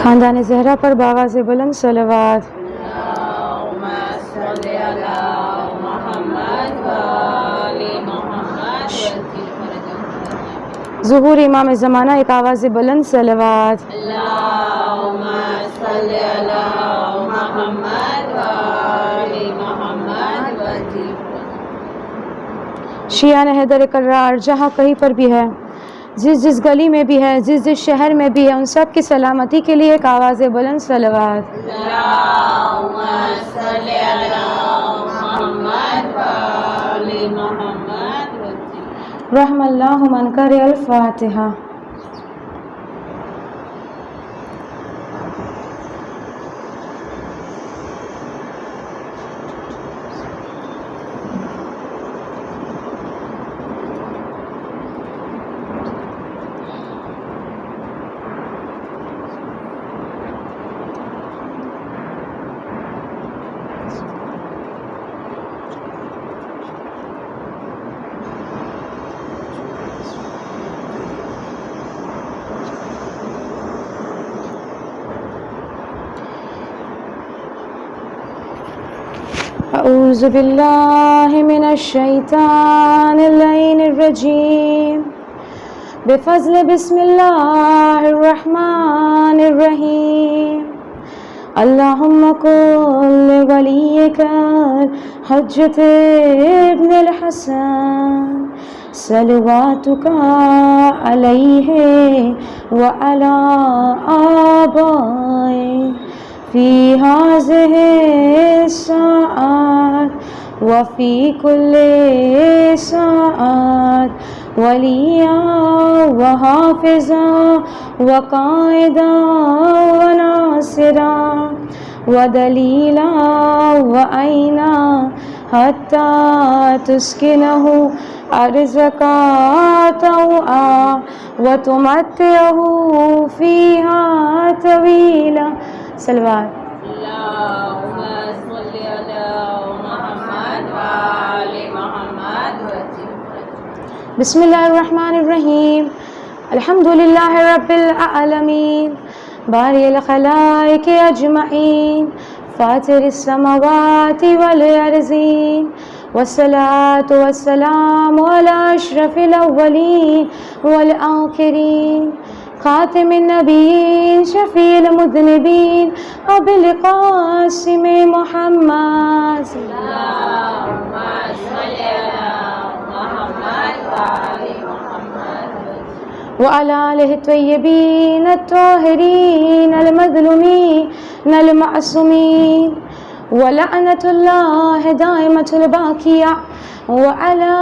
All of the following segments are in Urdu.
خاندان زہرا پر باواز بلند صلوات۔ اللہم صلی علی محمد و آل محمد ظہور امام زمانہ ایک آواز بلند صلوات۔ اللہم صلی علی محمد و آل محمد شیعان حیدر کرار جہاں کہیں پر بھی ہے، جس گلی میں بھی ہے، جس شہر میں بھی ہے، ان سب کی سلامتی کے لیے ایک آواز بلند صلوات۔ اللہم صلی علی محمد و آل محمد رحم اللہ من قرأ الفاتحہ۔ اعوذ باللہ من الشیطان اللعین الرجیم بفضل بسم اللہ الرحمن الرحیم اللہم کل ولیک حجت ابن الحسن صلواتک علیہ وعلی آبائہ فی ہذہ الساعات وفی کل ساعات ولیا وحافظا وقائدا وناصرا ودلیلا وعینا حتی تسکنہ ارضک طوعا وتمتعہ فیہا طویلا صلوات۔ اللہم صلی علی محمد و آل محمد بسم اللہ الرحمن الرحیم الحمد للہ رب العالمین باری الخلائق اجمعین فاطر السماوات والارضین والصلاة والسلام علی اشرف الاولین والآخرین خاتم النبیین شفیع المذنبین ابی القاسم محمد اللہم صلی علی محمد و آل محمد وعلى آلہ الطیبین الطاہرین المظلومین المعصومین ولعنۃ اللہ دائمۃ الباقیہ وعلى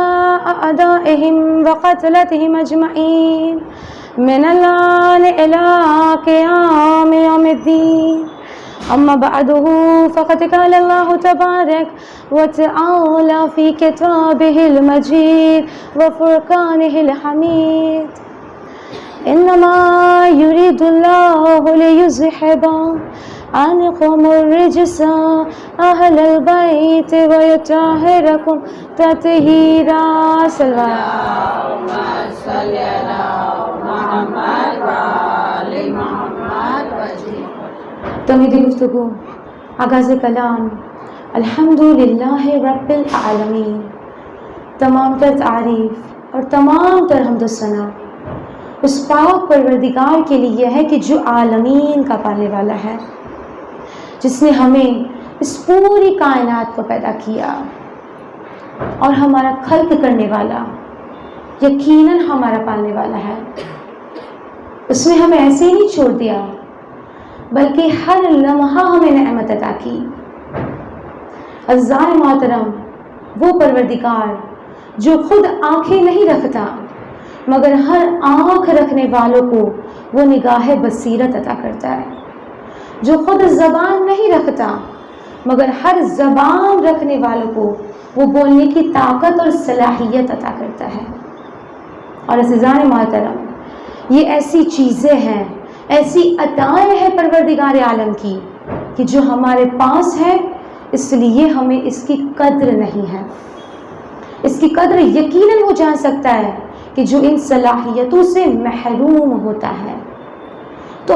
أعدائهم وقتلتهم أجمعين من الآن إلى قيام يوم الدين أما بعده فقد قال الله تبارك وتعالى في كتابه المجيد وفرقانه الحميد إنما يريد الله ليذهب عنكم الرجس أهل البيت ويطهركم تطهيرا اللہم صلی علی محمد و آل محمد تمہیدی گفتگو آغاز کلام الحمد للہ رب العالمین۔ تمام تر تعریف اور تمام تر حمد و ثنا اس پاک پروردگار کے لیے ہے کہ جو عالمین کا پالنے والا ہے، جس نے ہمیں اس پوری کائنات کو پیدا کیا اور ہمارا خلق کرنے والا یقیناً ہمارا پالنے والا ہے۔ اس نے ہمیں ایسے ہی نہیں چھوڑ دیا بلکہ ہر لمحہ ہمیں نعمت عطا کی۔ عزیزان محترم، وہ پروردگار جو خود آنکھیں نہیں رکھتا مگر ہر آنکھ رکھنے والوں کو وہ نگاہ بصیرت عطا کرتا ہے، جو خود زبان نہیں رکھتا مگر ہر زبان رکھنے والوں کو وہ بولنے کی طاقت اور صلاحیت عطا کرتا ہے۔ اور عزیزان محترم، یہ ایسی چیزیں ہیں، ایسی عطائیں ہیں پروردگار عالم کی کہ جو ہمارے پاس ہے، اس لیے ہمیں اس کی قدر نہیں ہے۔ اس کی قدر یقیناً وہ جان سکتا ہے کہ جو ان صلاحیتوں سے محروم ہوتا ہے۔ تو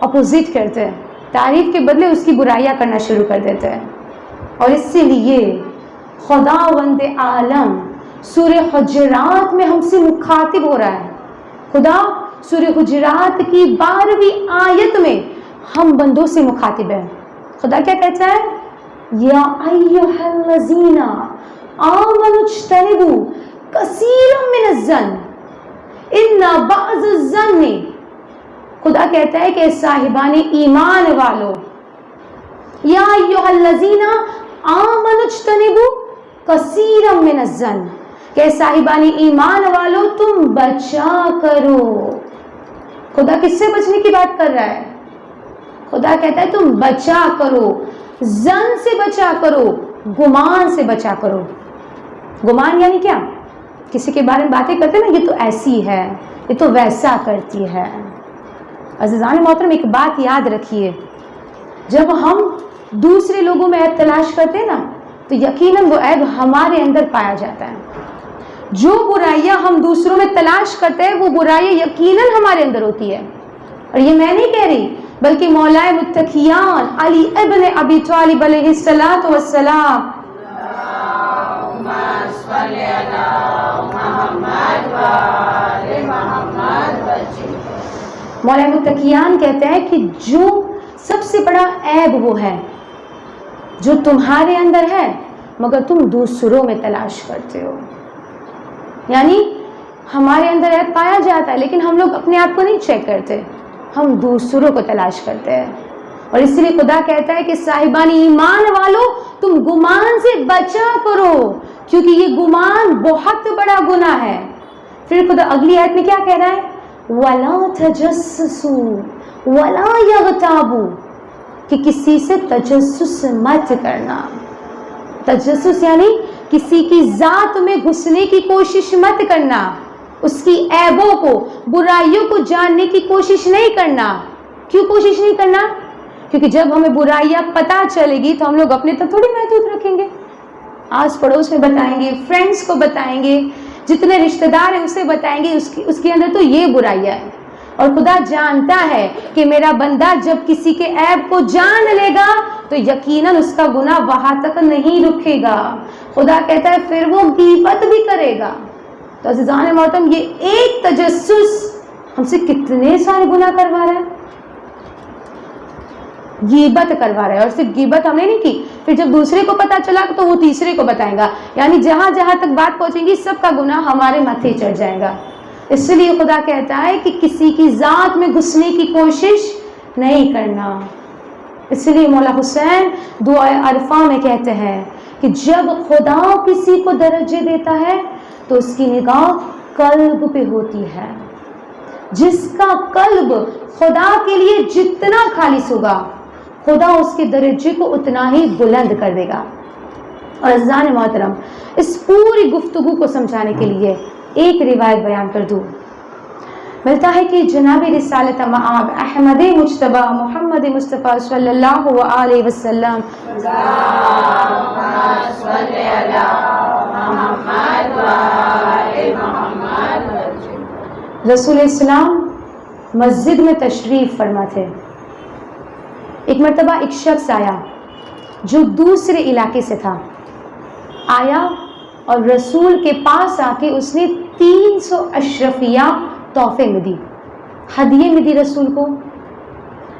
اپوزٹ کرتے ہیں، تعریف کے بدلے اس کی برائیاں کرنا شروع کر دیتے ہیں. اور اسی لیے خداوند عالم سورہ حجرات میں ہم سے مخاطب ہو رہا ہے. خدا سورہ حجرات کی 12ویں آیت میں ہم بندوں سے مخاطب ہے. خدا کیا کہتا ہے؟ یا ایھا الذین آمنوا اجتنبوا کثیرا من الظن ان بعض الظن. خدا کہتا ہے کہ صاحبان ایمان والو، یا ایھا الذین آمنوا اجتنبوا کثیرا من الظن، کہ صاحبان ایمان والو تم بچا کرو. خدا کس سے بچنے کی بات کر رہا ہے؟ خدا کہتا ہے تم بچا کرو، زن سے بچا کرو، گمان سے بچا کرو. گمان یعنی کیا؟ کسی کے بارے میں باتیں کرتے ہیں نا، یہ تو ایسی ہے، یہ تو ویسا کرتی ہے. عزیزان محترم ایک بات یاد رکھیے، جب ہم دوسرے لوگوں میں عیب تلاش کرتے ہیں نا تو یقیناً وہ عیب ہمارے اندر پایا جاتا ہے. جو برائیاں ہم دوسروں میں تلاش کرتے ہیں وہ برائیاں یقیناً ہمارے اندر ہوتی ہے. اور یہ میں نہیں کہہ رہی، بلکہ مولا متقیان علی ابن ابی طالب علیہ الصلوۃ والسلام مولا متقیان کہتے ہیں کہ جو سب سے بڑا عیب وہ ہے جو تمہارے اندر ہے مگر تم دوسروں میں تلاش کرتے ہو. یعنی ہمارے اندر عیب پایا جاتا ہے لیکن ہم لوگ اپنے آپ کو نہیں چیک کرتے، ہم دوسروں کو تلاش کرتے ہیں. اور اس لیے خدا کہتا ہے کہ صاحبان ایمان والو تم گمان سے بچا کرو، کیونکہ یہ گمان بہت بڑا گناہ ہے. پھر خدا اگلی آیت میں کیا کہہ رہا ہے؟ وَلَا تَجَسَّسُوا وَلَا يَغْتَابُوا، کہ کسی سے تجسس مت کرنا. تجسس یعنی کسی کی ذات میں گھسنے کی کوشش مت کرنا، اس کی عیبوں کو، برائیوں کو جاننے کی کوشش نہیں کرنا. کیوں کوشش نہیں کرنا؟ کیونکہ جب ہمیں برائیاں پتہ چلے گی تو ہم لوگ اپنے تک تھوڑی محدود رکھیں گے، آس پڑوس میں بتائیں گے، فرینڈس کو بتائیں گے، جتنے رشتہ دار ہیں اسے بتائیں گے اس کے اندر تو یہ برائیاں ہے. اور خدا جانتا ہے کہ میرا بندہ جب کسی کے عیب کو جان لے گا تو یقیناً اس کا گناہ وہاں تک نہیں رکے گا. خدا کہتا ہے پھر وہ غیبت بھی کرے گا. تو عزیزان محترم یہ ایک تجسس ہم سے کتنے سارے گناہ کروا رہا ہے، غیبت کروا رہا ہے. اور صرف غیبت ہم نے نہیں کی، پھر جب دوسرے کو پتا چلا تو وہ تیسرے کو بتائے گا. یعنی جہاں جہاں تک بات پہنچے گی سب کا گناہ ہمارے ماتھے چڑھ جائے گا. اس لیے خدا کہتا ہے کہ کسی کی ذات میں گھسنے کی کوشش نہیں کرنا. اس لیے مولا حسین دعائے عرفہ میں کہتے ہیں کہ جب خدا کسی کو درجے دیتا ہے تو اس کی نگاہ قلب پہ ہوتی ہے. جس کا قلب خدا کے لیے جتنا خالص ہوگا خدا اس کے درجے کو اتنا ہی بلند کر دے گا. اور عزیزان محترم اس پوری گفتگو کو سمجھانے کے لیے ایک روایت بیان کر دوں. ملتا ہے کہ جناب رسالت مآب احمد مجتبی محمد مصطفیٰ صلی اللہ علیہ وسلم رسول اسلام مسجد میں تشریف فرما تھے. ایک مرتبہ ایک شخص آیا جو دوسرے علاقے سے تھا، آیا اور رسول کے پاس آ کے اس نے 300 اشرفیہ تحفے میں دی، ہدیے میں دی رسول کو.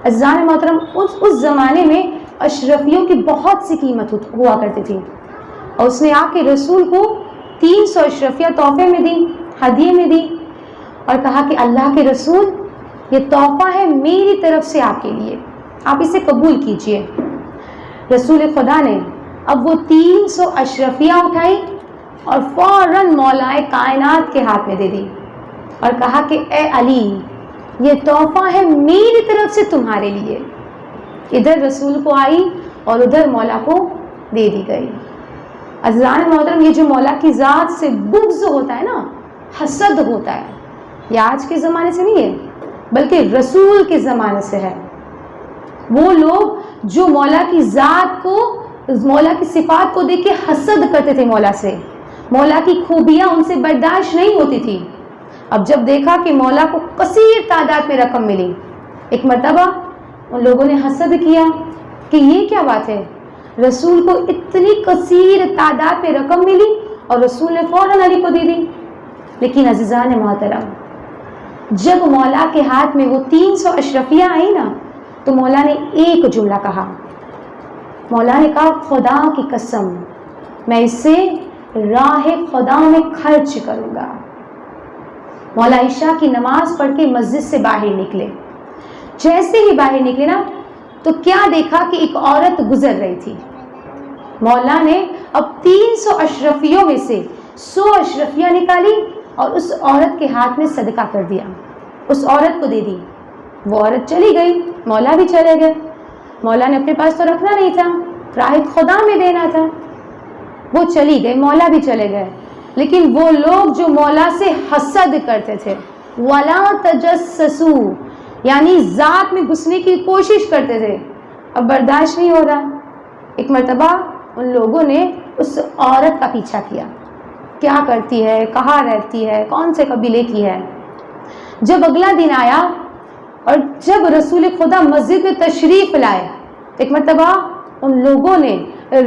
عزیزان محترم اس زمانے میں اشرفیوں کی بہت سی قیمت ہوا کرتی تھی، اور اس نے آ کے رسول کو 300 اشرفیہ تحفے میں دی، ہدیے میں دی، اور کہا کہ اللہ کے رسول یہ تحفہ ہے میری طرف سے آپ کے لیے، آپ اسے قبول کیجئے. رسول خدا نے اب وہ 300 اشرفیہ اٹھائی اور فوراً مولا کائنات کے ہاتھ میں دے دی اور کہا کہ اے علی یہ تحفہ ہے میری طرف سے تمہارے لیے. ادھر رسول کو آئی اور ادھر مولا کو دے دی گئی. عزیزان محترم یہ جو مولا کی ذات سے بغض ہوتا ہے نا، حسد ہوتا ہے، یہ آج کے زمانے سے نہیں ہے بلکہ رسول کے زمانے سے ہے. وہ لوگ جو مولا کی ذات کو، مولا کی صفات کو دیکھ کے حسد کرتے تھے مولا سے، مولا کی خوبیاں ان سے برداشت نہیں ہوتی تھی. اب جب دیکھا کہ مولا کو کثیر تعداد میں رقم ملی، ایک مرتبہ ان لوگوں نے حسد کیا کہ یہ کیا بات ہے، رسول کو اتنی کثیر تعداد پہ رقم ملی اور رسول نے فوراً علی کو دے دی۔ لیکن عزیزان محترم، جب مولا کے ہاتھ میں وہ 300 اشرفیاں آئی نا تو مولا نے ایک جملہ کہا، مولا نے کہا خدا کی قسم میں اسے راہ خدا میں خرچ کروں گا۔ مولا عشاء کی نماز پڑھ کے مسجد سے باہر نکلے، جیسے ہی باہر نکلے نا تو کیا دیکھا کہ ایک عورت گزر رہی تھی۔ مولا نے اب 300 اشرفیوں میں سے 100 اشرفیاں نکالی اور اس عورت کے ہاتھ میں صدقہ کر دیا، اس عورت کو دے دی۔ وہ عورت چلی گئی، مولا بھی چلے گئے۔ مولا نے اپنے پاس تو رکھنا نہیں تھا، راہ خدا میں دینا تھا۔ وہ چلی گئی، مولا بھی چلے گئے۔ لیکن وہ لوگ جو مولا سے حسد کرتے تھے، وَلَا تَجَسَّسُوا، یعنی ذات میں گھسنے کی کوشش کرتے تھے، اب برداشت نہیں ہو رہا۔ ایک مرتبہ ان لوگوں نے اس عورت کا پیچھا کیا، کیا کرتی ہے، کہاں رہتی ہے، کون سے قبیلے کی ہے۔ جب اگلا دن آیا اور جب رسول خدا مسجد میں تشریف لائے، ایک مرتبہ ان لوگوں نے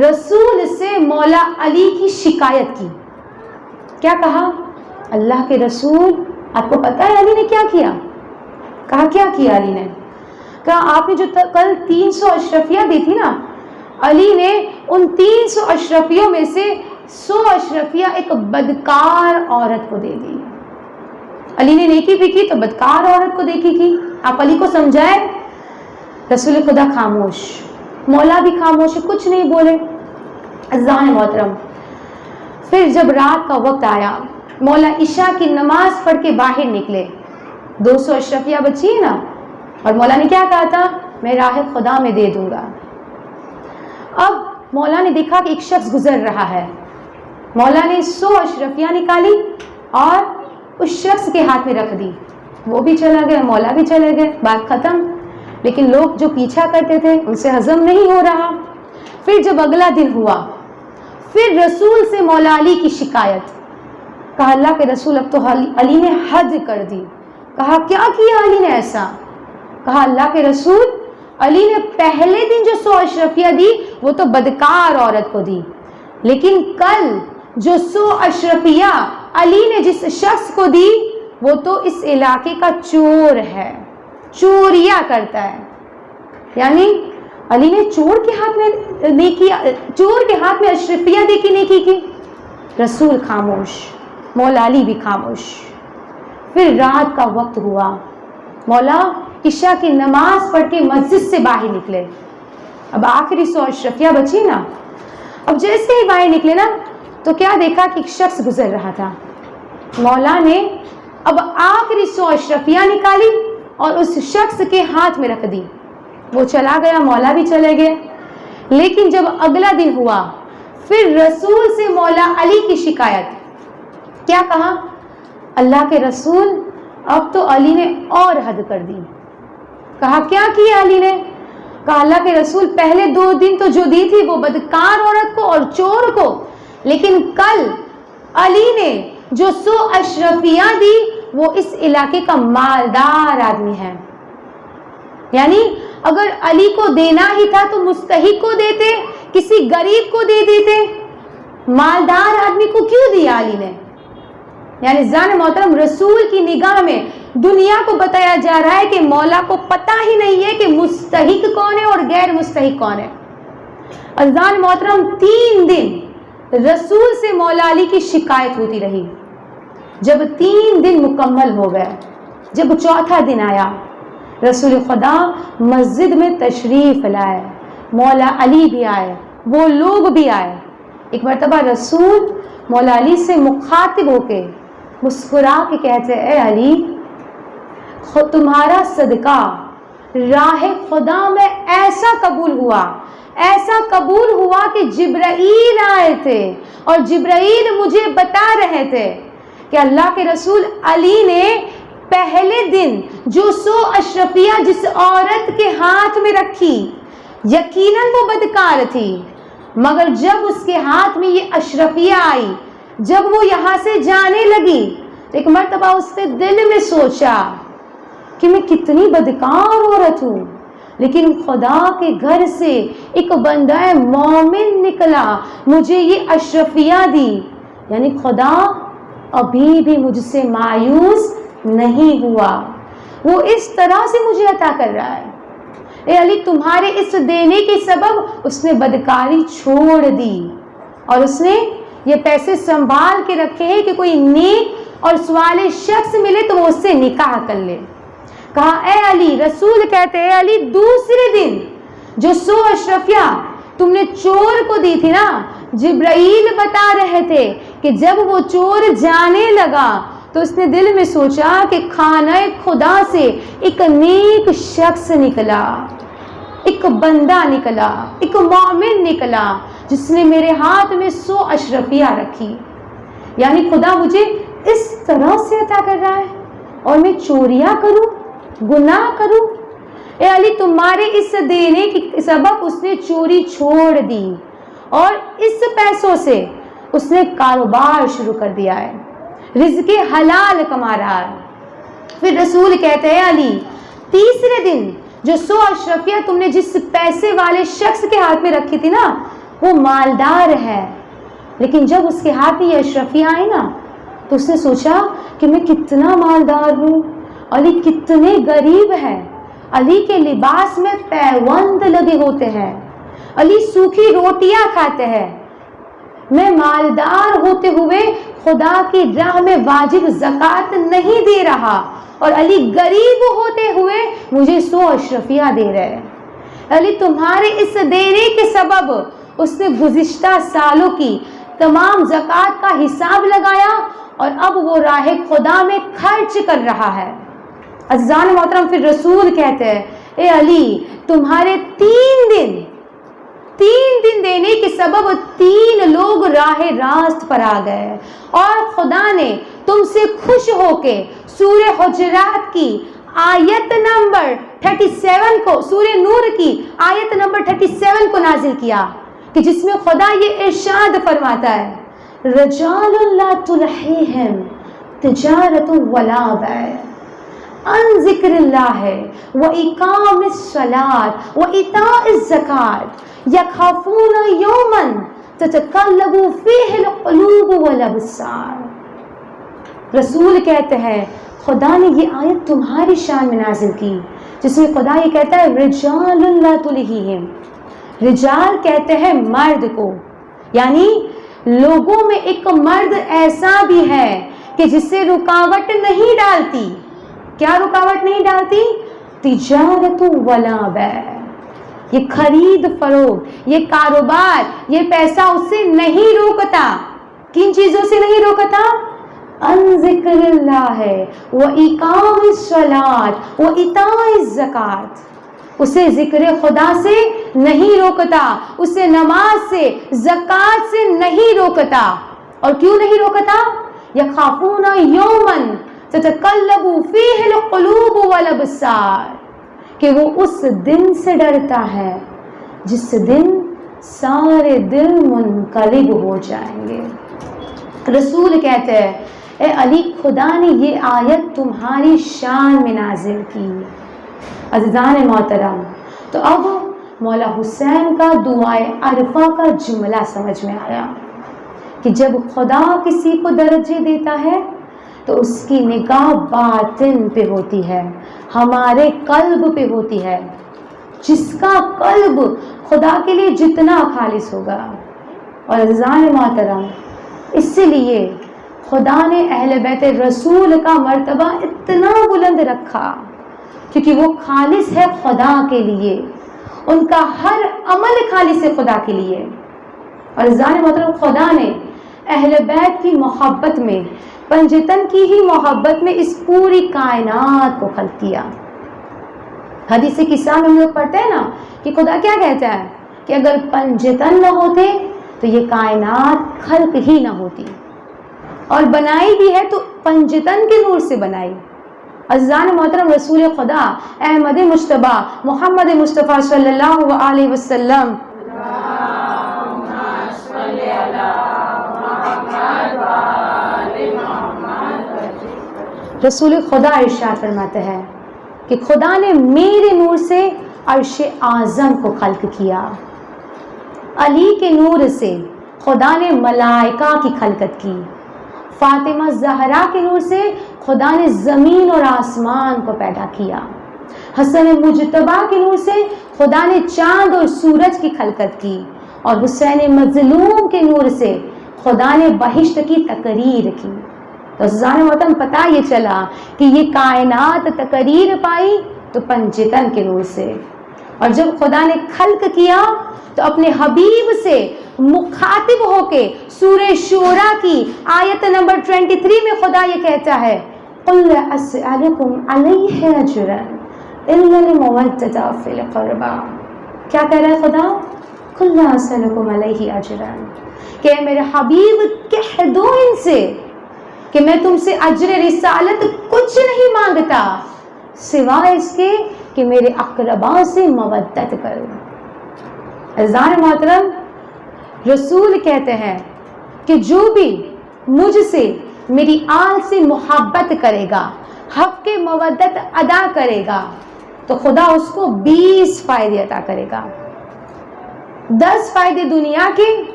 رسول سے مولا علی کی شکایت کی۔ کیا کہا؟ اللہ کے رسول، آپ کو پتہ ہے علی نے کیا کیا؟ کہا کیا کیا علی نے؟ کہا آپ نے جو کل 300 اشرفیاں دی تھی نا، علی نے ان 300 اشرفیوں میں سے 100 اشرفیاں ایک بدکار عورت کو دے دی۔ علی نے نیکی بھی کی تو بدکار عورت کو دیکھی کی۔ آپ علی کو سمجھائے، رسول خدا خاموش، مولا بھی خاموش، کچھ نہیں بولے۔ عزیزان محترم، پھر جب رات کا وقت آیا، مولا عشاء کی نماز پڑھ کے باہر نکلے، 200 اشرفیاں بچی ہیں نا، اور مولا نے کیا کہا تھا؟ میں راہ خدا میں دے دوں گا۔ اب مولا نے دیکھا کہ ایک شخص گزر رہا ہے، مولا نے 100 اشرفیاں نکالی اور اس شخص کے ہاتھ میں رکھ دی۔ وہ بھی چلا گیا، مولا بھی چلے گئے، بات ختم۔ لیکن لوگ جو پیچھا کرتے تھے ان سے ہضم نہیں ہو رہا۔ پھر جب اگلا دن ہوا، پھر رسول سے مولا علی کی شکایت۔ کہا اللہ کے رسول اب تو علی نے حد کر دی۔ کہا کیا کیا علی نے ایسا؟ کہا اللہ کے رسول، علی نے پہلے دن جو 100 اشرفیاں دی وہ تو بدکار عورت کو دی، لیکن کل جو 100 اشرفیاں علی نے جس شخص کو دی وہ تو اس علاقے کا چور ہے، چوریاں کرتا ہے۔ یعنی علی نے چور کے ہاتھ میں اشرفیاں دے کے نیکی کی۔ رسول خاموش، مولا علی بھی خاموش۔ پھر رات کا وقت ہوا، مولا عشاء کی نماز پڑھ کے مسجد سے باہر نکلے۔ اب آخری 100 اشرفیاں بچی نا، اب جیسے ہی باہر نکلے نا تو کیا دیکھا کہ ایک شخص گزر رہا تھا۔ مولا نے اب آخری 100 اشرفیاں نکالی اور اس شخص کے ہاتھ میں رکھ دی۔ وہ چلا گیا، مولا بھی چلے گئے۔ لیکن جب اگلا دن ہوا، پھر رسول سے مولا علی کی شکایت۔ کیا کہا؟ اللہ کے رسول اب تو علی نے اور حد کر دی۔ کہا کیا کیا علی نے؟ کہا اللہ کے رسول پہلے 2 دن تو جو دی تھی وہ بدکار عورت کو اور چور کو، لیکن کل علی نے جو 100 اشرفیاں دی وہ اس علاقے کا مالدار آدمی ہے۔ یعنی اگر علی کو دینا ہی تھا تو مستحق کو دیتے، کسی غریب کو دے دیتے، مالدار آدمی کو کیوں دیا علی نے؟ یعنی زان محترم، رسول کی نگاہ میں دنیا کو بتایا جا رہا ہے کہ مولا کو پتہ ہی نہیں ہے کہ مستحق کون ہے اور غیر مستحق کون ہے۔ زان محترم، 3 دن رسول سے مولا علی کی شکایت ہوتی رہی۔ جب 3 دن مکمل ہو گئے، جب چوتھا دن آیا، رسول خدا مسجد میں تشریف لائے، مولا علی بھی آئے، وہ لوگ بھی آئے۔ ایک مرتبہ رسول مولا علی سے مخاطب ہو کے مسکرا کے کہتے، اے علی، تمہارا صدقہ راہ خدا میں ایسا قبول ہوا کہ جبرائیل آئے تھے اور جبرائیل مجھے بتا رہے تھے کہ اللہ کے رسول علی نے پہلے دن جو 100 اشرفیاں جس عورت کے ہاتھ میں رکھی، یقیناً وہ بدکار تھی، مگر جب اس کے ہاتھ میں یہ اشرفیاں آئی، جب وہ یہاں سے جانے لگی، ایک مرتبہ اس نے دل میں سوچا، کہ میں کتنی بدکار عورت ہوں، لیکن خدا کے گھر سے ایک بندہ مومن نکلا، مجھے یہ اشرفیہ دی، یعنی خدا ابھی بھی مجھ سے مایوس نہیں ہوا، وہ اس طرح سے مجھے عطا کر رہا ہے۔ اے علی تمہارے اس دینے کے سبب اس نے بدکاری چھوڑ دی اور اس نے یہ پیسے سنبھال کے رکھے ہیں کہ کوئی نیک اور صالح شخص ملے تو وہ اس سے نکاح کر لے۔ کہا اے علی، رسول کہتے اے علی دوسرے دن جو 100 اشرفیہ تم نے چور کو دی تھی نا، جبرائیل بتا رہے تھے کہ جب وہ چور جانے لگا تو اس نے دل میں سوچا کہ خانہ خدا سے ایک نیک شخص نکلا، ایک بندہ نکلا، ایک مومن نکلا جس نے میرے ہاتھ میں 100 اشرفیہ رکھی، یعنی خدا مجھے اس طرح سے عطا کر رہا ہے اور میں چوریاں کروں، گناہ کروں۔ اے علی تمہارے اس دینے کے سبب اس نے چوری چھوڑ دی اور اس پیسوں سے اس نے کاروبار شروع کر دیا ہے، رزق حلال کما رہا ہے۔ پھر رسول کہتے ہیں علی تیسرے دن جو 100 اشرفیہ تم نے جس پیسے والے شخص کے ہاتھ میں رکھی تھی نا، وہ مالدار ہے، لیکن جب اس کے ہاتھ میں یہ اشرفیہ آئی نا تو اس نے سوچا کہ میں کتنا مالدار ہوں، علی کتنے غریب ہے، علی کے لباس میں پیوند لگے ہوتے ہیں، علی سوکھی روٹیاں کھاتے ہیں، میں مالدار ہوتے ہوئے خدا کی راہ میں واجب زکوٰۃ نہیں دے رہا، اور علی غریب ہوتے ہوئے مجھے 100 اشرفیہ دے رہے ہیں۔ علی تمہارے اس دینے کے سبب اس نے گزشتہ سالوں کی تمام زکوٰۃ کا حساب لگایا اور اب وہ راہ خدا میں خرچ کر رہا ہے۔ عزیزان محترم پھر رسول کہتے ہیں اے علی تمہارے 3 دن دینے کے سبب 3 لوگ راہ راست پر آ گئے، اور خدا نے تم سے خوش ہو کے سورہ حجرات کی آیت نمبر 37 کو، سورہ نور کی آیت نمبر 37 کو نازل کیا کہ جس میں خدا یہ ارشاد فرماتا ہے رجال لا تلہیہم تجارت ولا بیع عن ذکر اللہ وإقام الصلاۃ وإیتاء الزکاۃ یخافون یوما تتقلب فیہ القلوب والابصار۔ رسول کہتے ہیں خدا نے یہ آیت تمہاری شان میں نازل کی جس میں خدا یہ کہتا ہے رجال لا تلہیہم، رجال کہتے ہیں مرد کو، یعنی لوگوں میں ایک مرد ایسا بھی ہے کہ جس سے رکاوٹ نہیں ڈالتی۔ کیا رکاوٹ نہیں ڈالتی؟ تجارت ولا بیع، یہ خرید فروخت، یہ کاروبار، یہ پیسہ اس سے نہیں روکتا۔ کن چیزوں سے نہیں روکتا؟ ان ذکر اللہ وإقام الصلاۃ وإیتاء الزکاۃ، اسے ذکر خدا سے نہیں روکتا، اسے نماز سے، زکوٰۃ سے نہیں روکتا۔ اور کیوں نہیں روکتا؟ یخافون یوما تتقلب فیہ القلوب والابصار، کہ وہ اس دن سے ڈرتا ہے جس دن سارے دل منقلب ہو جائیں گے۔ رسول کہتے ہیں اے علی خدا نے یہ آیت تمہاری شان میں نازل کی۔ عزیزان محترم، تو اب مولا حسین کا دعائے عرفہ کا جملہ سمجھ میں آیا کہ جب خدا کسی کو درجے دیتا ہے تو اس کی نگاہ باطن پہ ہوتی ہے، ہمارے قلب پہ ہوتی ہے۔ جس کا قلب خدا کے لیے جتنا خالص ہوگا، اور عزیزان محترم اس لیے خدا نے اہل بیت رسول کا مرتبہ اتنا بلند رکھا کیونکہ وہ خالص ہے خدا کے لیے، ان کا ہر عمل خالص ہے خدا کے لیے۔ اور عزیزان محترم خدا نے اہل بیت کی محبت میں، پنجتن کی ہی محبت میں اس پوری کائنات کو خلق کیا۔ حدیث قصہ میں ہم لوگ پڑھتے ہیں نا کہ خدا کیا کہتا ہے کہ اگر پنجتن نہ ہوتے تو یہ کائنات خلق ہی نہ ہوتی، اور بنائی بھی ہے تو پنجتن کے نور سے بنائی۔ عزیزان محترم رسول خدا احمد مجتبیٰ محمد مصطفیٰ صلی اللہ علیہ وسلم رسول خدا ارشاد فرماتے ہیں کہ خدا نے میرے نور سے عرش اعظم کو خلق کیا، علی کے نور سے خدا نے ملائکہ کی خلقت کی، فاطمہ زہرا کے نور سے خدا نے زمین اور آسمان کو پیدا کیا، حسن مجتبیٰ کے نور سے خدا نے چاند اور سورج کی خلقت کی، اور حسین مظلوم کے نور سے خدا نے بہشت کی تقریر کی۔ تو عزیزان محترم پتہ یہ چلا کہ یہ کائنات تقریر پائی تو پنجتن کے نور سے، اور جب خدا نے خلق کیا تو اپنے حبیب سے مخاطب ہو کے سورہ شورى کی آیت نمبر 23 میں خدا یہ کہتا ہے قُلْ لَا أَسْأَلُكُمْ عَلَيْهِ أَجْرًا إِلَّا الْمَوَدَّةَ فِي الْقُرْبَى۔ کیا کہہ رہا ہے خدا؟ قُلْ لَا أَسْأَلُكُمْ عَلَيْهِ أَجْرًا، کہ میرے حبیب کہہ دو ان سے کہ میں تم سے اجر رسالت کچھ نہیں مانگتا سوائے اس کے کہ میرے اقرباء سے مودت کرو۔ عزیزان محترم، رسول کہتے ہیں کہ جو بھی مجھ سے میری آل سے محبت کرے گا، حق کے مودت ادا کرے گا، تو خدا اس کو 20 فائدے عطا کرے گا، 10 فائدے دنیا کے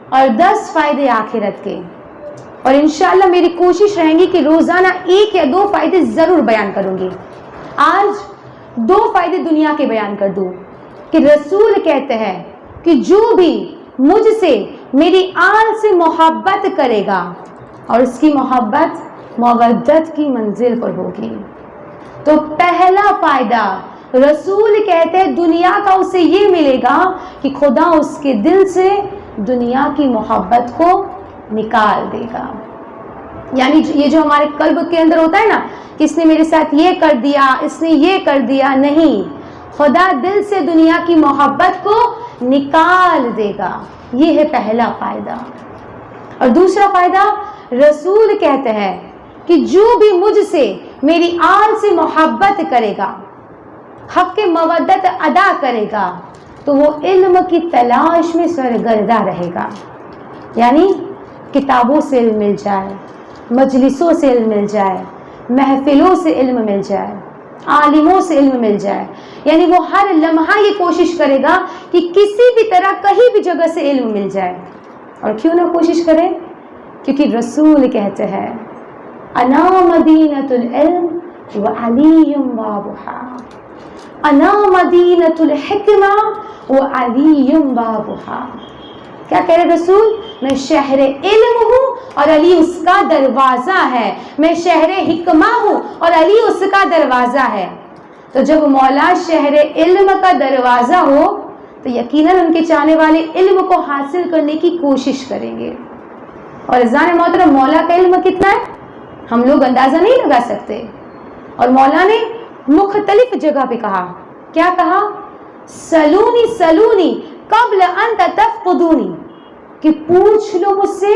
اور 10 فائدے آخرت کے۔ اور انشاءاللہ میری کوشش رہیں گی کہ روزانہ 1 یا 2 فائدے ضرور بیان کروں گی۔ آج 2 فائدے دنیا کے بیان کر دوں کہ رسول کہتے ہیں کہ جو بھی مجھ سے میری آل سے محبت کرے گا اور اس کی محبت مودت کی منزل پر ہوگی، تو پہلا فائدہ رسول کہتے ہیں دنیا کا اسے یہ ملے گا کہ خدا اس کے دل سے دنیا کی محبت کو نکال دے گا۔ یعنی یہ جو ہمارے قلب کے اندر ہوتا ہے نا کہ اس نے میرے ساتھ یہ کر دیا، اس نے یہ کر دیا، نہیں، خدا دل سے دنیا کی محبت کو نکال دے گا۔ یہ ہے پہلا فائدہ۔ اور دوسرا فائدہ رسول کہتے ہیں کہ جو بھی مجھ سے میری آل سے محبت کرے گا، حق کے مودت ادا کرے گا، تو وہ علم کی تلاش میں سرگردہ رہے گا۔ یعنی کتابوں سے علم مل جائے، مجلسوں سے علم مل جائے، محفلوں سے علم مل جائے، عالموں سے علم مل جائے، یعنی وہ ہر لمحہ یہ کوشش کرے گا کہ کسی بھی طرح کہیں بھی جگہ سے علم مل جائے۔ اور کیوں نہ کوشش کرے؟ کیونکہ رسول کہتے ہیں انا مدینۃ العلم وعلی بابها، انا مدینۃ الحکمہ وعلی بابها۔ کیا کہہ رہے رسول؟ میں شہر علم ہوں اور علی اس کا دروازہ ہے، میں شہر حکمہ ہوں اور علی اس کا دروازہ ہے۔ تو جب مولا شہر علم کا دروازہ ہو تو یقیناً ان کے چاہنے والے علم کو حاصل کرنے کی کوشش کریں گے۔ اور عزیزان محترم، مولا کا علم کتنا ہے ہم لوگ اندازہ نہیں لگا سکتے۔ اور مولا نے مختلف جگہ پہ کہا، کیا کہا؟ سلونی سلونی قبل ان تفقدونی، کہ پوچھ لو مجھ سے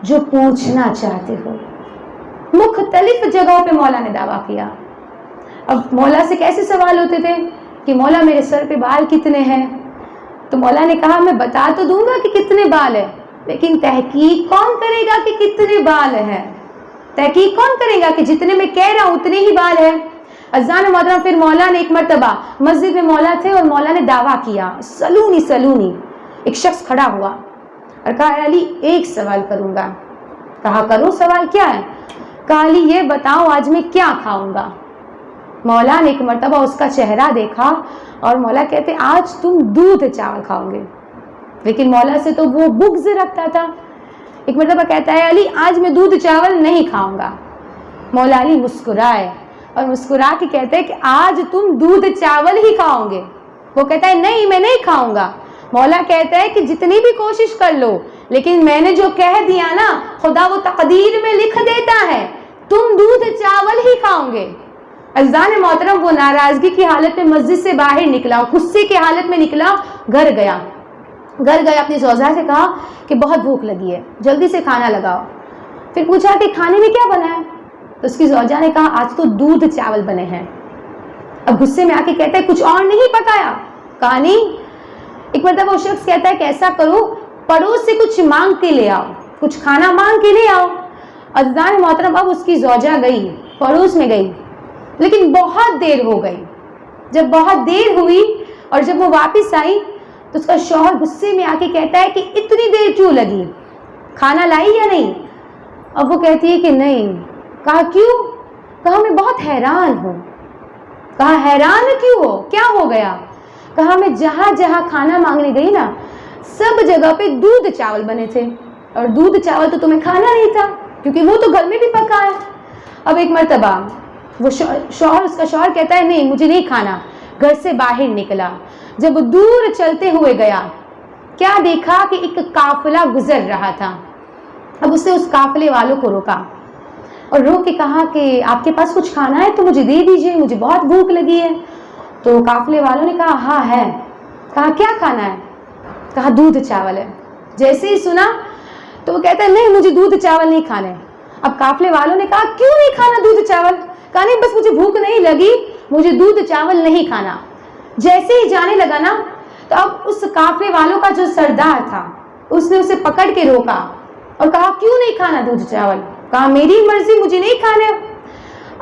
جو پوچھنا چاہتے ہو۔ مختلف جگہوں پہ مولا نے دعویٰ کیا۔ اب مولا سے کیسے سوال ہوتے تھے کہ مولا میرے سر پہ بال کتنے ہیں؟ تو مولا نے کہا میں بتا تو دوں گا کہ کتنے بال ہیں، لیکن تحقیق کون کرے گا کہ کتنے بال ہیں؟ تحقیق کون کرے گا کہ جتنے میں کہہ رہا ہوں اتنے ہی بال ہیں؟ عزیزان محترم، پھر مولا نے ایک مرتبہ مسجد میں مولا تھے اور مولا نے دعویٰ کیا سلونی سلونی۔ ایک شخص کھڑا ہوا اور کہا اے علی ایک سوال کروں گا۔ کہا کرو، سوال کیا ہے؟ کہا علی یہ بتاؤ آج میں کیا کھاؤں گا؟ مولا نے ایک مرتبہ اس کا چہرہ دیکھا اور مولا کہتے آج تم دودھ چاول کھاؤ گے، لیکن مولا سے تو وہ بغض رکھتا تھا۔ ایک مرتبہ کہتا ہے علی آج میں دودھ چاول نہیں کھاؤں گا۔ مولا علی مسکرائے اور مسکرا کے کہتے ہیں کہ آج تم دودھ چاول ہی کھاؤ گے۔ وہ کہتا ہے نہیں میں نہیں کھاؤں گا۔ مولا کہتا ہے کہ جتنی بھی کوشش کر لو، لیکن میں نے جو کہہ دیا نا خدا وہ تقدیر میں لکھ دیتا ہے، تم دودھ چاول ہی کھاؤ گے۔ عزیزان محترم، وہ ناراضگی کی حالت میں مسجد سے باہر نکلا، غصے کی حالت میں نکلا، گھر گیا اپنی زوجہ سے کہا کہ بہت بھوک لگی ہے، جلدی سے کھانا لگاؤ۔ پھر پوچھا کہ کھانے میں کیا بنا ہے؟ تو اس کی زوجہ نے کہا آج تو دودھ چاول بنے ہیں۔ اب غصے میں آ کے کہتا ہے کچھ اور نہیں پکایا؟ کہا نہیں۔ ایک مرتبہ وہ شخص کہتا ہے کہ ایسا کرو پڑوس سے کچھ مانگ کے لے آؤ، کچھ کھانا مانگ کے لے آؤ۔ عزیزان محترم، اب اس کی زوجہ گئی، پڑوس میں گئی، لیکن بہت دیر ہو گئی، جب بہت دیر ہوئی اور جب وہ واپس آئی تو اس کا شوہر غصے میں آ کے کہتا ہے کہ اتنی دیر کیوں لگی، کھانا لائی یا نہیں؟ اب وہ کہتی ہے کہ نہیں۔ کہا کیوں؟ کہا میں بہت حیران ہوں۔ کہا حیران کیوں ہو، کیا ہو گیا؟ کہا میں جہاں جہاں کھانا مانگنے گئی نا سب جگہ پہ دودھ چاول بنے تھے، اور دودھ چاول تو تمہیں کھانا نہیں تھا کیونکہ وہ تو گھر میں بھی پکا ہے۔ اب ایک مرتبہ وہ شوہر، اس کا شوہر کہتا ہے نہیں مجھے نہیں کھانا، گھر سے باہر نکلا، جب دور چلتے ہوئے گیا کیا دیکھا کہ ایک قافلہ گزر رہا تھا۔ اب اس نے اس قافلے والوں کو روکا اور روک کے کہا کہ آپ کے پاس کچھ کھانا ہے تو مجھے دے دیجئے، مجھے بہت بھوک لگی ہے۔ تو قافلے والوں نے کہا ہاں ہے۔ کہا کیا کھانا ہے؟ کہا دودھ چاول ہے۔ جیسے ہی سنا تو وہ کہتا ہے نہیں مجھے دودھ چاول نہیں کھانے۔ اب قافلے والوں نے کہا کیوں نہیں کھانا دودھ چاول؟ کہا نہیں بس مجھے بھوک نہیں لگی، مجھے دودھ چاول نہیں کھانا۔ جیسے ہی جانے لگا نا تو اب اس قافلے والوں کا جو سردار تھا اس نے اسے پکڑ کے روکا اور کہا کیوں نہیں کھانا دودھ چاول؟ کہا میری مرضی، مجھے نہیں کھانا۔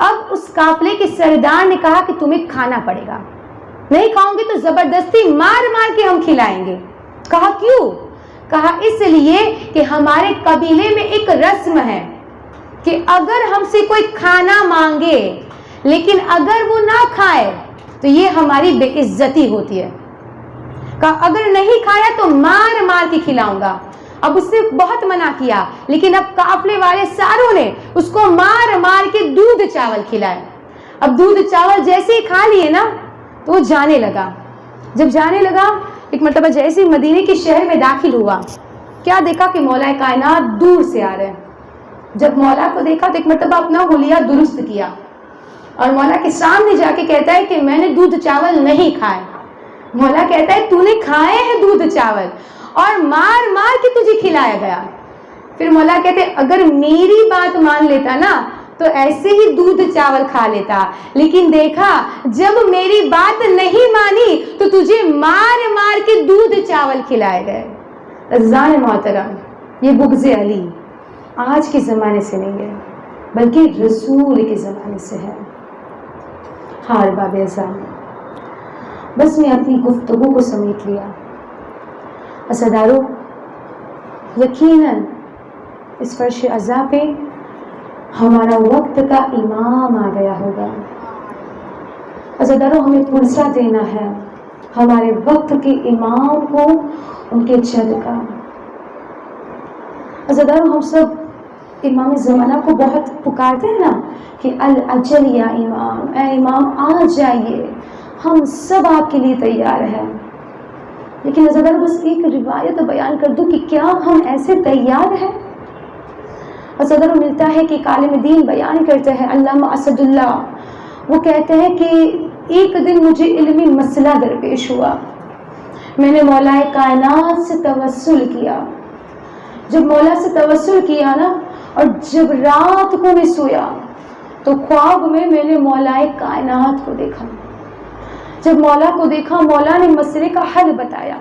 اب اس قافلے کے سردار نے کہا کہ تمہیں کھانا پڑے گا، نہیں کھاؤں گے تو زبردستی مار مار کے ہم کھلائیں گے۔ کہا کیوں؟ کہا اس لیے کہ ہمارے قبیلے میں ایک رسم ہے کہ اگر ہم سے کوئی کھانا مانگے لیکن اگر وہ نہ کھائے تو یہ ہماری بے عزتی ہوتی ہے۔ کہا اگر نہیں کھایا تو مار مار کے کھلاؤں گا۔ اب اس نے بہت منع کیا لیکن اب قافلے والے ساروں نے اس کو مار مار کے دودھ چاول کھلائے۔ اب دودھ چاول جیسے ہی کھا لیے نا تو وہ جانے لگا۔ جب جانے لگا ایک مرتبہ جیسے ہی مدینے کے شہر میں داخل ہوا کیا دیکھا کہ مولا کائنات دور سے آ رہے ہیں۔ جب مولا کو دیکھا تو ایک مرتبہ اپنا حلیہ درست کیا اور مولا کے سامنے جا کے کہتا ہے کہ میں نے دودھ چاول نہیں کھائے۔ مولا کہتا ہے تو نے کھائے ہیں دودھ چاول اور مار مار کے تجھے کھلایا گیا۔ پھر مولا کہتے اگر میری بات مان لیتا نا تو ایسے ہی دودھ چاول کھا لیتا، لیکن دیکھا جب میری بات نہیں مانی تو تجھے مار مار کے دودھ چاول کھلائے گئے۔ عزیزان محترم، یہ بغض علی آج کے زمانے سے نہیں ہے بلکہ رسول کے زمانے سے ہے۔ ہاں باب اعظم، بس میں اپنی گفتگو کو سمیٹ لیا۔ عزادارو، یقیناً اس فرش عزا پہ ہمارا وقت کا امام آ گیا ہوگا۔ عزادارو، ہمیں پرسہ دینا ہے ہمارے وقت کے امام کو، ان کے جد کا۔ عزادارو، ہم سب امام زمانہ کو بہت پکارتے ہیں نا کہ الاجل یا امام، اے امام آ جائیے، ہم سب آپ کے لیے تیار ہیں۔ لیکن عزادارو بس ایک روایت بیان کر دوں کہ کیا ہم ایسے تیار ہیں؟ عزادارو ملتا ہے کہ عالم دین بیان کرتے ہیں علامہ اسد اللہ، وہ کہتے ہیں کہ ایک دن مجھے علمی مسئلہ درپیش ہوا، میں نے مولا کائنات سے توسل کیا۔ جب مولا سے توسل کیا نا اور جب رات کو میں سویا تو خواب میں نے مولا کائنات کو دیکھا۔ جب مولا کو دیکھا مولا نے مسئلے کا حل بتایا۔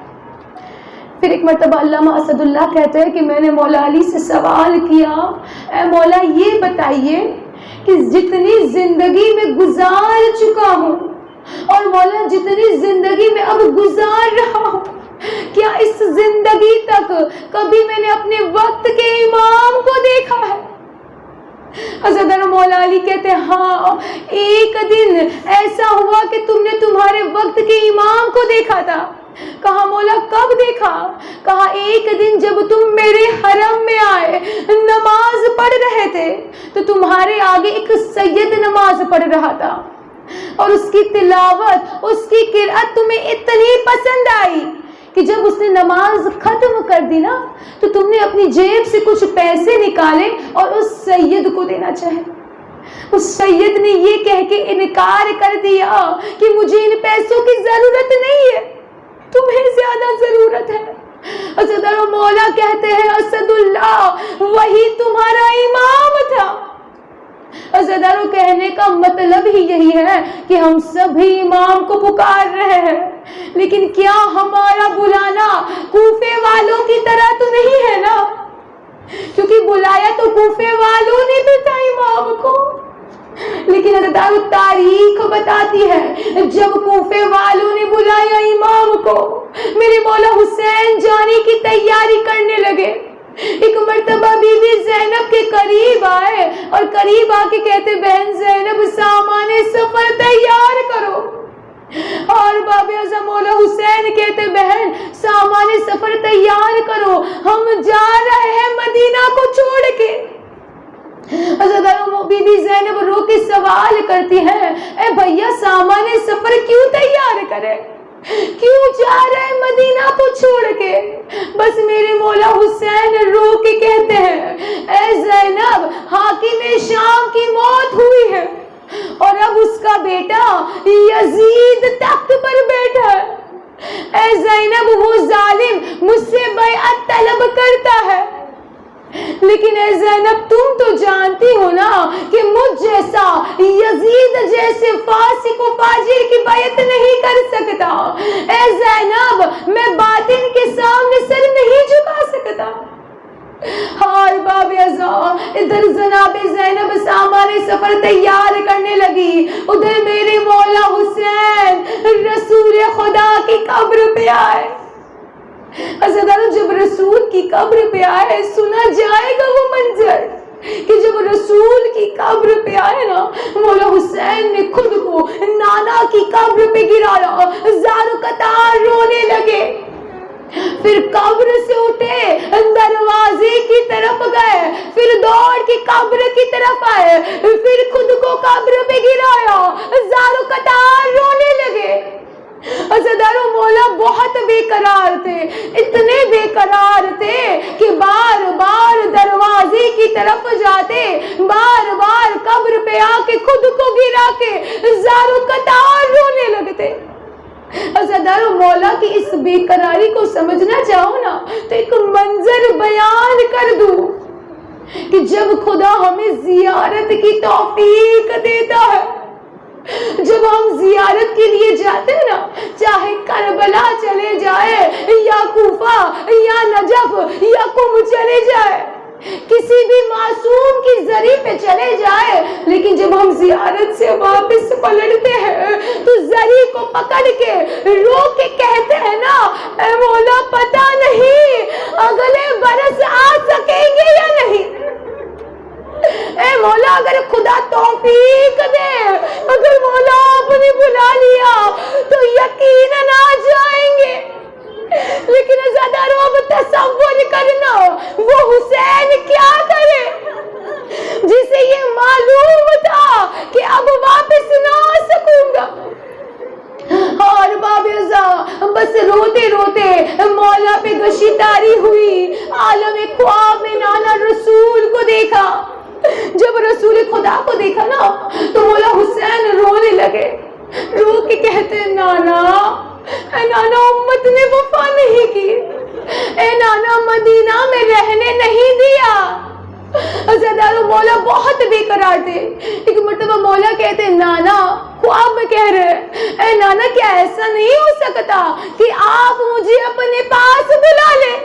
پھر ایک مرتبہ علامہ اسد اللہ کہتے ہیں کہ میں نے مولا علی سے سوال کیا، اے مولا یہ بتائیے کہ جتنی زندگی میں گزار چکا ہوں اور مولا جتنی زندگی میں اب گزار رہا ہوں، کیا اس زندگی تک کبھی میں نے اپنے وقت کے امام کو دیکھا ہے؟ حضرت مولا علی کہتے ہیں ہاں، ایک دن ایسا ہوا کہ تم نے تمہارے وقت کے امام کو دیکھا تھا۔ کہا مولا کب دیکھا؟ کہا ایک دن جب تم میرے حرم میں آئے، نماز پڑھ رہے تھے تو تمہارے آگے ایک سید نماز پڑھ رہا تھا اور اس کی تلاوت، اس کی قرأت تمہیں اتنی پسند آئی کہ جب اس نے نماز ختم کر دی نا تو تم نے اپنی جیب سے کچھ پیسے نکالے اور اس سید کو دینا چاہے۔ اس سید نے یہ کہہ کے انکار کر دیا کہ مجھے ان پیسوں کی ضرورت نہیں ہے، تمہیں زیادہ ضرورت ہے۔ اسد مولا کہتے ہیں اسد اللہ وہی تمہارا امام تھا۔ عزادارو کہنے کا مطلب ہی یہی ہے کہ ہم سبھی امام کو پکار رہے ہیں، لیکن کیا ہمارا بلانا کوفے والوں کی طرح تو نہیں ہے نا؟ کیونکہ بلایا تو کوفے والوں نے بھی تھا امام کو، لیکن حضرت تاریخ بتاتی ہے جب کوفے والوں نے بلایا امام کو، میرے مولا حسین جانے کی تیاری کرنے لگے۔ ایک مرتبہ بی بی زینب کے قریب آئے اور قریب آ کے کہتے بہن زینب سامان سفر تیار کرو، اور باب اعظم مولا حسین کہتے بہن سامان سفر تیار کرو، ہم جا رہے ہیں مدینہ کو چھوڑ کے۔ حضرت بی بی زینب رو کے سوال کرتی ہے اے بھیا سامان سفر کیوں تیار کرے، کیوں جا رہے مدینہ کو چھوڑ کے؟ بس میرے مولا حسین رو کے کہتے ہیں اے زینب حاکم شام کی موت ہوئی ہے اور اب اس کا بیٹا یزید تخت پر بیٹھا ہے۔ اے زینب وہ ظالم مجھ سے بیعت طلب کرتا ہے، لیکن اے زینب تم تو جانتی ہو نا کہ مجھ جیسا یزید جیسے فاسق و فاجر کی بیعت نہیں کر سکتا۔ اے زینب میں باطن کے سامنے سر نہیں جھکا سکتا۔ ہائے باب اعظم، ادھر جناب زینب سامان سفر تیار کرنے لگی، ادھر میرے مولا حسین رسول خدا کی قبر پہ آئے۔ حضرت جب رسول کی قبر پہ آئے سنا جائے گا وہ منظر کہ جب رسول کی قبر پہ آئے نا مولا حسین نے خود کو نانا کی قبر پہ گرایا، زار و قطار رونے لگے، پھر قبر سے اٹھے دروازے کی طرف گئے، پھر دوڑ کے قبر کی طرف آئے، پھر خود کو قبر پہ گرایا، زار و قطار رونے لگے۔ عزادارو مولا بہت بے قرار تھے، اتنے بے قرار تھے کہ بار بار دروازے کی طرف جاتے، بار بار قبر پہ آ کے خود کو گرا کے زار و قطار رونے لگتے۔ عزادارو مولا کی اس بے قراری کو سمجھنا چاہو نا تو ایک منظر بیان کر دوں کہ جب خدا ہمیں زیارت کی توفیق دیتا ہے، جب ہم زیارت کے لیے جاتے ہیں نا، چاہے کربلا چلے جائے یا کوفہ یا نجف یا قم چلے جائے، کسی بھی معصوم کی زری پہ چلے جائے، لیکن جب ہم زیارت سے واپس پلٹتے ہیں تو زری کو پکڑ کے رو کے کہتے ہیں نا اے مولا پتہ نہیں اگلے برس آ سکیں گے یا نہیں۔ اے مولا اگر خدا توفیق دے، اگر مولا آپ نے بلا لیا تو یقیناً آ جائیں گے، لیکن عزادارو اب تصور کرنا وہ حسین کیا کرے جسے یہ معلوم تھا کہ اب واپس نہ آ سکوں گا۔ اور بابیزا بس روتے روتے مولا پہ گشی تاری ہوئی، عالم خواب میں نانا رسول کو دیکھا۔ جب رسول خدا کو دیکھا نا تو مولا حسین رونے لگے، رو کے کہتے نانا اے نانا امت نے وفا نہیں کی، اے نانا مدینہ میں رہنے نہیں دیا۔ عزادارو مولا بہت بے قرار تھے، ایک مرتبہ مولا کہتے نانا خواب میں کہہ رہے اے نانا کیا ایسا نہیں ہو سکتا کہ آپ مجھے اپنے پاس بلا لیں؟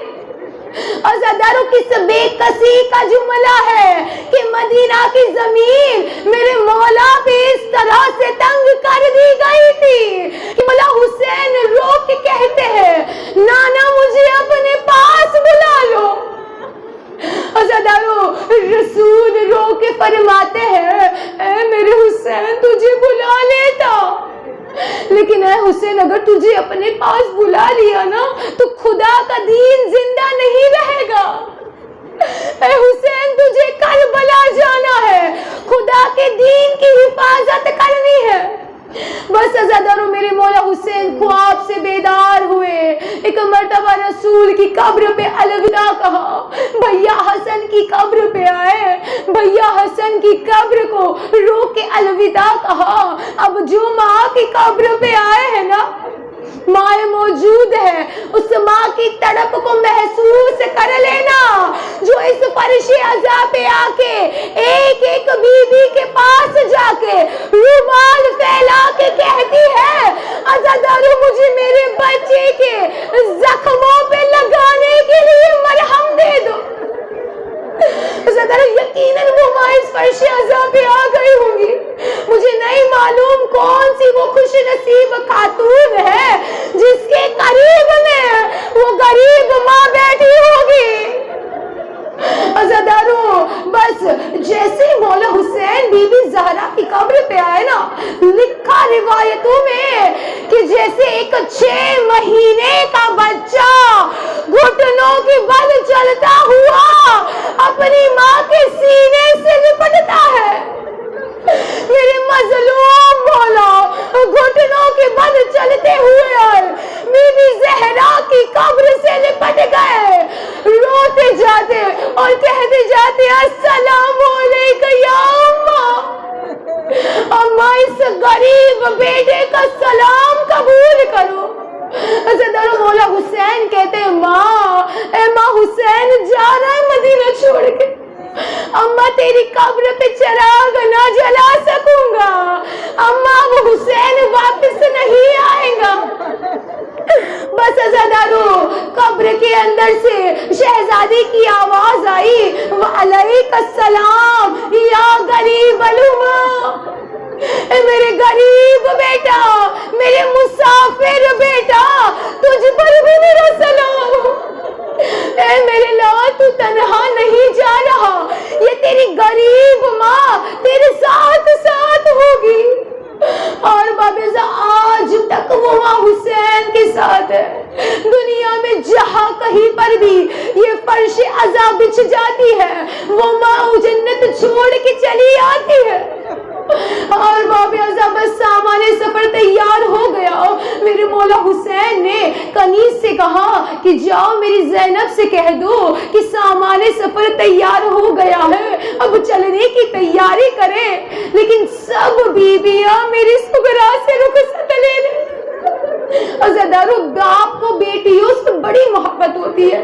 عزادارو کس بے کسی کا جملہ ہے کہ مدینہ کی زمین میرے مولا پہ اس طرح سے تنگ کر دی گئی تھی کہ مولا حسین رو کے کہتے ہیں نانا مجھے اپنے پاس بلا لو۔ عزادارو رسول رو کے فرماتے ہیں اے میرے حسین تجھے بلا لیتا، لیکن اے حسین اگر تجھے اپنے پاس بلا لیا نا تو خدا کا دین زندہ نہیں رہے گا۔ اے حسین تجھے کربلا جانا ہے، خدا کے دین کی حفاظت کرنی ہے۔ بس عزادارو میرے مولا حسین خواب سے بیدار ہوئے، ایک مرتبہ رسول کی قبر پہ الوداع کہا، بھیا حسن کی قبر پہ آئے، بھیا حسن کی قبر کو رو کے الوداع کہا۔ اب جو ماں کی قبر پہ آئے ہیں نا، ماں موجود ہے، اس ماں کی تڑپ کو محسوس کر لینا جو اس فرش عزا پہ آ کے ایک ایک بی بی کے پاس جا کے رومال پھیلا کے کہتی ہے عزادارو مجھے میرے بچے کے زخموں پہ لگانے کے لیے مرہم دے دو۔ عزادارو یقیناً وہ ماں اس فرش عزا پہ آ گئی ہوں گی، مجھے نہیں معلوم کون سی وہ خوش نصیب خاتون ہے جس کے قریب میں وہ غریب ماں بیٹھی ہوگی۔ عزاداروں، بس جیسے مولا حسین بی بی زہرا کی قبر پہ آئے نا، لکھا روایتوں میں کہ جیسے ایک 6 مہینے کا بچہ گھٹنوں کی بل چلتا ہوا اپنی ماں کے سینے سے لپٹتا ہے، میرے مظلوم مولا گھٹنوں کے بل چلتے ہوئے بی بی زہرا کی قبر سے لپٹ گئے، روتے جاتے اور کہتے جاتے السلام علیکم یا اماں، اماں اس غریب بیٹے کا سلام قبول کرو۔ عزاداروں، مولا حسین کہتے ہیں ماں، اے ماں حسین جا رہا ہے مدینہ چھوڑ کے، اماں تیری قبر پہ چراغ نہ جلا سکوں گا، اماں وہ حسین واپس نہیں آئے گا۔ بس عزاداروں، قبر کے اندر سے شہزادی کی آواز آئی وعلیک السلام یا غریب الامہ، اے میرے غریب بیٹا، میرے مسافر بیٹا، تجھ پر بھی میرا سلام، اے میرے لالا تو تنہا نہیں جا رہا، یہ تیری غریب ماں تیرے ساتھ ساتھ ہوگی۔ اور بابیزا آج تک وہ ماں حسین کے ساتھ ہے، دنیا میں جہاں کہیں پر بھی یہ فرش عذاب بچھ جاتی ہے وہ ماں جنت چھوڑ کے چلی آتی ہے۔ اور باب اعظم بس سامان سفر تیار ہو گیا، میرے مولا حسین نے کنیز سے کہا کہ جاؤ میری زینب سے کہہ دو کہ سامان سفر تیار ہو گیا ہے، اب چلنے کی تیاری کرے، لیکن سب بیویاں میری سغرا سے رخصت لے لیں۔ عزاداروں، باپ کو بیٹیوں سے بڑی محبت ہوتی ہے،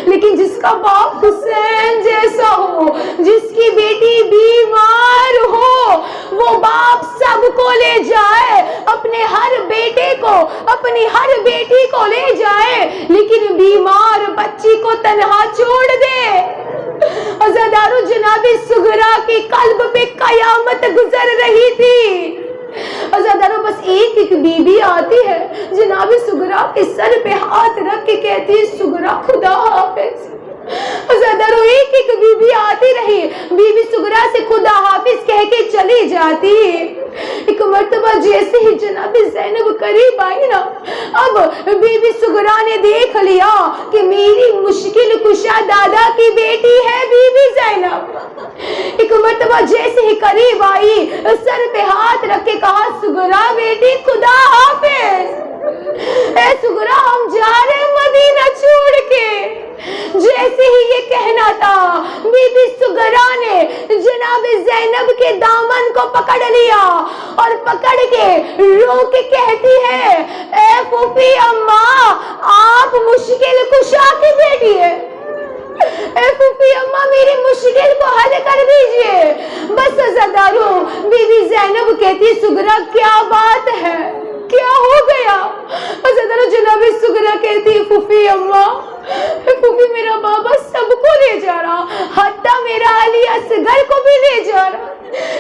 لیکن جس کا باپ حسین جیسا ہو، جس کی بیٹی بیمار ہو، وہ باپ سب کو لے جائے، اپنے ہر بیٹے کو، اپنی ہر بیٹی کو لے جائے، لیکن بیمار بچی کو تنہا چھوڑ دے۔ عزاداروں، جناب سغرا کے قلب پہ قیامت گزر رہی تھی۔ عزاداروں، بس ایک ایک بی بی آتی ہے، جناب سغرا کے سر پہ ہاتھ رکھ کے کہتی ہے سغرا خدا حافظ۔ عزاداروں، ایک ایک بی بی آتی رہی، بی بی سغرا سے خدا حافظ کہہ کے چلی جاتی۔ ایک مرتبہ جیسے ہی جناب زینب قریب آئی نا، اب بی بی سغرا نے دیکھ لیا کہ میری مشکل کشا دادا کی بیٹی ہے بی بی زینب۔ ایک مرتبہ جیسے ہی قریب آئی، سر پہ ہاتھ رکھ کے کہا سغرا بیٹی خدا حافظ، اے سغرا ہم جا رہے ہیں مدینہ چھوڑ کے۔ جیسے ہی یہ کہنا تھا، بی بی سغرا نے جناب زینب کے دامن کو پکڑ لیا اور پکڑ کے رو کے کہتی ہے اے پھوپھی اماں، آپ مشکل کشا کی بیٹی ہے، اے پھوپھی اماں میری مشکل کو حل کر دیجئے۔ بس عزاداروں، بی بی زینب کہتی سغرا کیا بات ہے، کیا ہو گیا؟ عزاداروں، جناب سغرا کہتی پھوپھی اماں، پھوپھی میرا بابا سب کو لے جا رہا، حتیٰ میرا علی اصغر کو بھی لے جا رہا،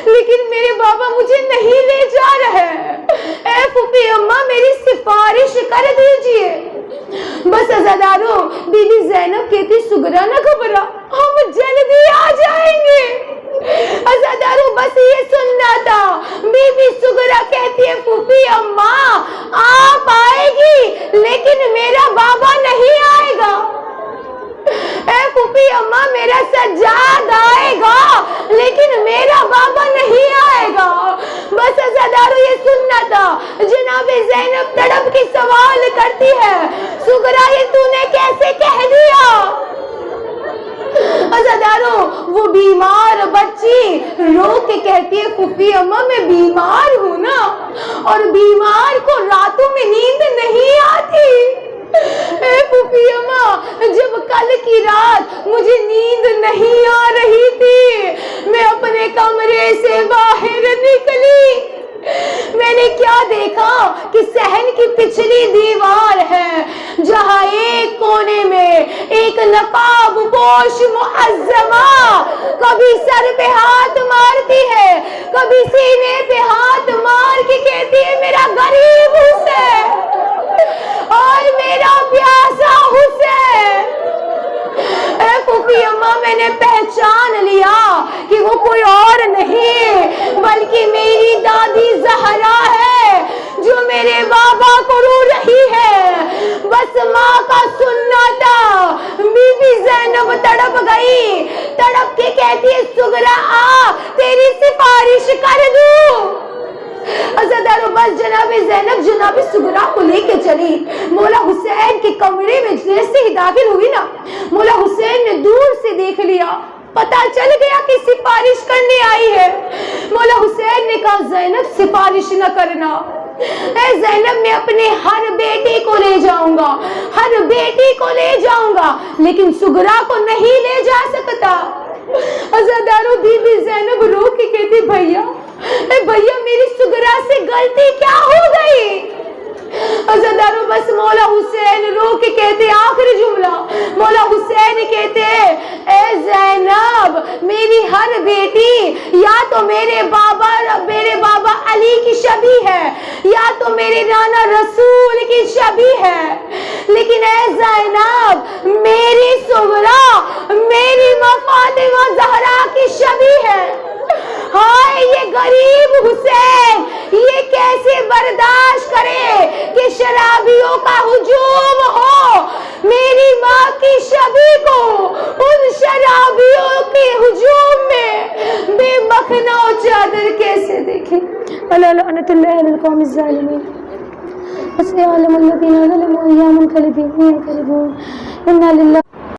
لیکن میرے بابا مجھے نہیں لے جا رہے، اے پھوپھی اماں میری سفارش کر دیجئے۔ بس عزاداروں، بی بی زینب کہتی سغرا نہ گھبرا، ہم جلدی آ جائیں گے۔ عزاداروں، بس یہ سننا تھا، بی بی سغرا کہتی ہے پھوپھی اماں آپ آئے گی لیکن میرا بابا نہیں آئے گا، اے پھوپھی اماں میرا سجاد آئے گا لیکن میرا بابا نہیں آئے گا۔ بس عزاداروں، یہ سننا تھا، جناب زینب تڑپ کی سوال کرتی ہے سغرا یہ تو نے کیسے کہہ دیا؟ عزاداروں، وہ بیمار بچی رو کے کہتی ہے پھوپھی اماں میں بیمار ہوں نا، اور بیمار کو راتوں میں نیند نہیں آتی، اے پھوپھی اماں جب کل کی رات مجھے نیند نہیں آ رہی تھی، میں اپنے کمرے سے باہر نکلی، میں نے کیا دیکھا کہ صحن کی پچھلی دیوار ہے، جہاں ایک کونے میں ایک نقاب پوش معظمہ کبھی سر پہ ہاتھ مارتی ہے، کبھی سینے پہ ہاتھ مار کے کہتی ہے میرا غریب حسین اور میرا پیاسا حسین۔ اے پھوپھی اماں، میں نے پہچان لیا کہ وہ کوئی اور نہیں بلکہ میری دادی زہرا ہے جو میرے بابا کو رو رہی ہے۔ بس ماں کا سننا تھا۔ بی بی زینب تڑپ گئی، تڑپ کے کہتی ہے سغرا آ تیری سفارش کر دوں۔ عزادارو بس جناب زینب جناب سغرا کو لے کے چلی۔ مولا حسین کے کمرے میں جیسے ہی داخل ہوئی نا، مولا حسین نے دور سے دیکھ لیا، پتا چل گیا کہ سفارش کرنے آئی ہے۔ مولا حسین نے کہا زینب سفارش نہ کرنا، اے زینب میں اپنے ہر بیٹی کو لے جاؤں گا، ہر بیٹی کو لے جاؤں گا، لیکن سغرا کو نہیں لے جا سکتا۔ عزادارو بی بی زینب رو کے کہتی بھیا، اے بھیا میری سغرا سے غلطی کیا ہو گئی؟ عزادارو بس مولا حسین رو کے کہتے آخری جملہ، مولا حسین کہتے اے زینب میری ہر بیٹی یا تو میرے بابا علی کی شبیہ ہے یا تو میرے نانا رسول کی شبیہ ہے، لیکن اے زینب میری سغرا میری ماں فاطمہ زہرا کی شبیہ ہے۔ ہائے یہ غریب حسین یہ کیسے برداشت کرے کہ شرابیوں کا ہجوم ہو میری ماں کی شبی کو ان شرابیوں کے ہجوم میں بے مخنا و چادر کیسے دیکھے۔ اللہ لعنت اللہ علی القوم الظالمین۔ وسيعلم الذين ظلموا أيام ينقلبون إنا لله